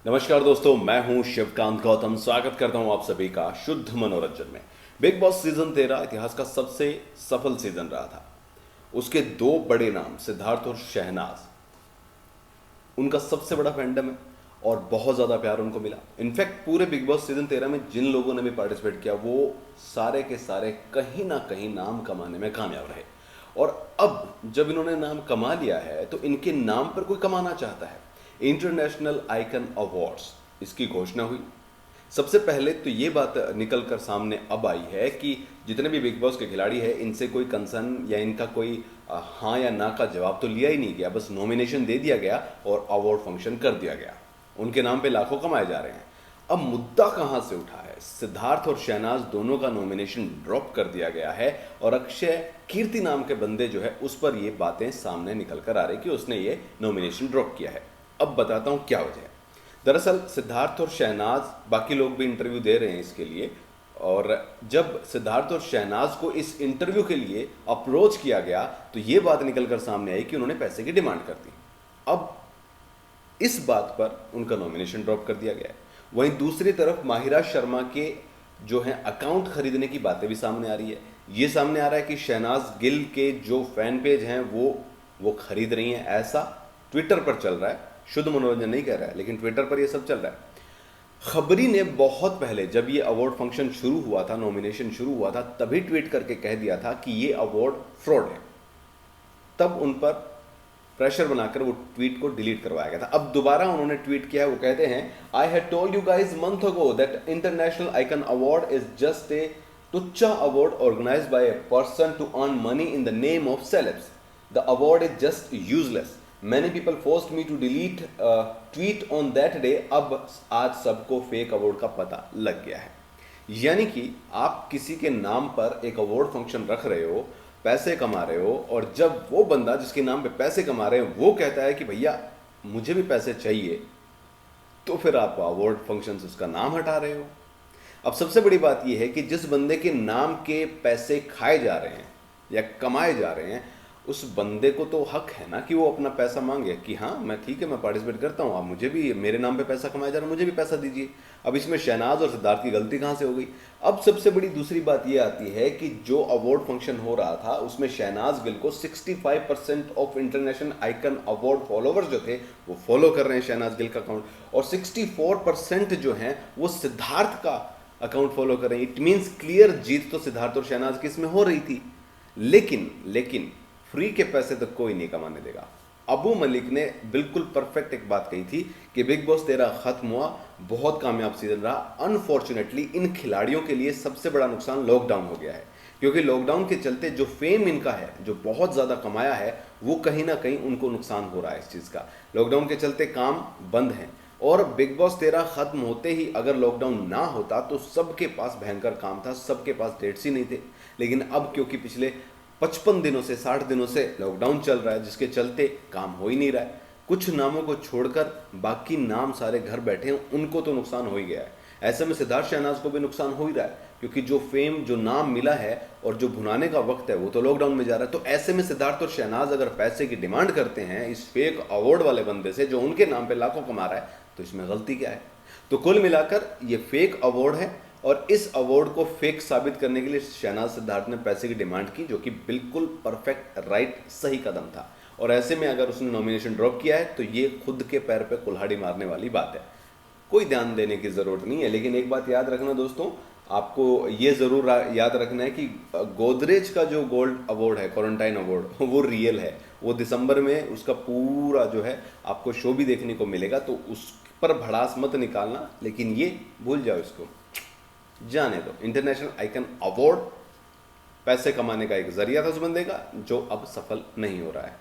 नमस्कार दोस्तों, मैं हूं शिवकांत गौतम। स्वागत करता हूं आप सभी का शुद्ध मनोरंजन में। बिग बॉस सीजन 13 इतिहास का सबसे सफल सीजन रहा था। उसके दो बड़े नाम सिद्धार्थ और शहनाज, उनका सबसे बड़ा फैंडम है और बहुत ज़्यादा प्यार उनको मिला। इनफैक्ट पूरे बिग बॉस सीजन 13 में जिन लोगों ने भी पार्टिसिपेट किया वो सारे के सारे कहीं ना कहीं नाम कमाने में कामयाब रहे। और अब जब इन्होंने नाम कमा लिया है तो इनके नाम पर कोई कमाना चाहता है। इंटरनेशनल आइकन अवार्ड्स, इसकी घोषणा हुई। सबसे पहले तो ये बात निकल कर सामने अब आई है कि जितने भी बिग बॉस के खिलाड़ी हैं इनसे कोई कंसर्न या इनका कोई हाँ या ना का जवाब तो लिया ही नहीं गया, बस नॉमिनेशन दे दिया गया और अवार्ड फंक्शन कर दिया गया। उनके नाम पे लाखों कमाए जा रहे हैं। अब मुद्दा कहाँ से उठा है? सिद्धार्थ और शहनाज दोनों का नॉमिनेशन ड्रॉप कर दिया गया है और अक्षय कीर्ति नाम के बंदे जो है उस पर ये बातें सामने निकल कर आ रही कि उसने ये नॉमिनेशन ड्रॉप किया है। अब बताता हूँ क्या वजह है। दरअसल सिद्धार्थ और शहनाज, बाकी लोग भी इंटरव्यू दे रहे हैं इसके लिए, और जब सिद्धार्थ और शहनाज को इस इंटरव्यू के लिए अप्रोच किया गया तो ये बात निकल कर सामने आई कि उन्होंने पैसे की डिमांड कर दी। अब इस बात पर उनका नॉमिनेशन ड्रॉप कर दिया गया है। वहीं दूसरी तरफ माहिरा शर्मा के जो हैं अकाउंट खरीदने की बातें भी सामने आ रही है। ये सामने आ रहा है कि शहनाज गिल के जो फैन पेज हैं वो खरीद रही हैं, ऐसा ट्विटर पर चल रहा है। शुद्ध मनोरंजन नहीं कह रहा है, लेकिन ट्विटर पर ये सब चल रहा है। खबरी ने बहुत पहले जब ये अवार्ड फंक्शन शुरू हुआ था, नॉमिनेशन शुरू हुआ था, तभी ट्वीट करके कह दिया था कि ये अवार्ड फ्रॉड है। तब उन पर प्रेशर बनाकर वो ट्वीट को डिलीट करवाया गया था। अब दोबारा उन्होंने ट्वीट किया है। वो कहते हैं, I had told you guys month ago that international icon award is just a तुच्चा award organized by a person to earn money in the name of celebs. The award is just useless. Many people forced me to delete tweet on that day. अब आज सबको fake award का पता लग गया है। यानी कि आप किसी के नाम पर एक अवार्ड फंक्शन रख रहे हो, पैसे कमा रहे हो, और जब वो बंदा जिसके नाम पे पैसे कमा रहे हैं वो कहता है कि भैया मुझे भी पैसे चाहिए, तो फिर आप अवार्ड फंक्शन से उसका नाम हटा रहे हो। अब सबसे बड़ी बात यह है कि जिस बंदे के नाम के पैसे खाए जा रहे हैं या कमाए जा रहे हैं, उस बंदे को तो हक है ना कि वो अपना पैसा मांगे कि हाँ मैं ठीक है, मैं पार्टिसिपेट करता हूँ, आप मुझे भी, मेरे नाम पे पैसा कमाया जा रहा है, मुझे भी पैसा दीजिए। अब इसमें शहनाज और सिद्धार्थ की गलती कहाँ से हो गई? अब सबसे बड़ी दूसरी बात ये आती है कि जो अवार्ड फंक्शन हो रहा था उसमें शहनाज गिल को 65% of international icon award followers जो थे वो फॉलो कर रहे हैं शहनाज गिल का अकाउंट, और 64% जो हैं वो सिद्धार्थ का अकाउंट फॉलो कर रहे हैं। इट मीन्स क्लियर जीत तो सिद्धार्थ और शहनाज की इसमें हो रही थी। लेकिन फ्री के पैसे तो कोई नहीं कमाने देगा। अबू मलिक ने बिल्कुल परफेक्ट एक बात कही थी कि बिग बॉस 13 खत्म हुआ, बहुत कामयाब सीजन रहा। अनफॉर्चुनेटली इन खिलाड़ियों के लिए सबसे बड़ा नुकसान लॉकडाउन हो गया है, क्योंकि लॉकडाउन के चलते जो फेम इनका है, जो बहुत ज़्यादा कमाया है, वो कहीं ना कहीं उनको नुकसान हो रहा है इस चीज़ का। लॉकडाउन के चलते काम बंद हैं, और बिग बॉस 13 खत्म होते ही अगर लॉकडाउन ना होता तो सबके पास भयंकर काम था, सबके पास डेट्स ही नहीं थे। लेकिन अब क्योंकि पिछले 55 दिनों से 60 दिनों से लॉकडाउन चल रहा है, जिसके चलते काम हो ही नहीं रहा है। कुछ नामों को छोड़कर बाकी नाम सारे घर बैठे हैं, उनको तो नुकसान हो ही गया है। ऐसे में सिद्धार्थ शहनाज को भी नुकसान हो ही रहा है, क्योंकि जो फेम, जो नाम मिला है और जो भुनाने का वक्त है वो तो लॉकडाउन में जा रहा है। तो ऐसे में सिद्धार्थ और शहनाज अगर पैसे की डिमांड करते हैं इस फेक अवार्ड वाले बंदे से जो उनके नाम पे लाखों कमा रहा है, तो इसमें गलती क्या है? तो कुल मिलाकर ये फेक अवार्ड है, और इस अवार्ड को फेक साबित करने के लिए शहनाज सिद्धार्थ ने पैसे की डिमांड की, जो कि बिल्कुल परफेक्ट, राइट, सही कदम था। और ऐसे में अगर उसने नॉमिनेशन ड्रॉप किया है तो ये खुद के पैर पे कुल्हाड़ी मारने वाली बात है। कोई ध्यान देने की ज़रूरत नहीं है। लेकिन एक बात याद रखना दोस्तों, आपको ये ज़रूर याद रखना है कि गोदरेज का जो गोल्ड अवार्ड है, क्वारंटाइन अवार्ड, वो रियल है। वो दिसंबर में उसका पूरा जो है आपको शो भी देखने को मिलेगा, तो उस पर भड़ास मत निकालना। लेकिन ये भूल जाओ, इसको जाने दो। इंटरनेशनल आइकन अवार्ड पैसे कमाने का एक जरिया था उस बंदे का, जो अब सफल नहीं हो रहा है।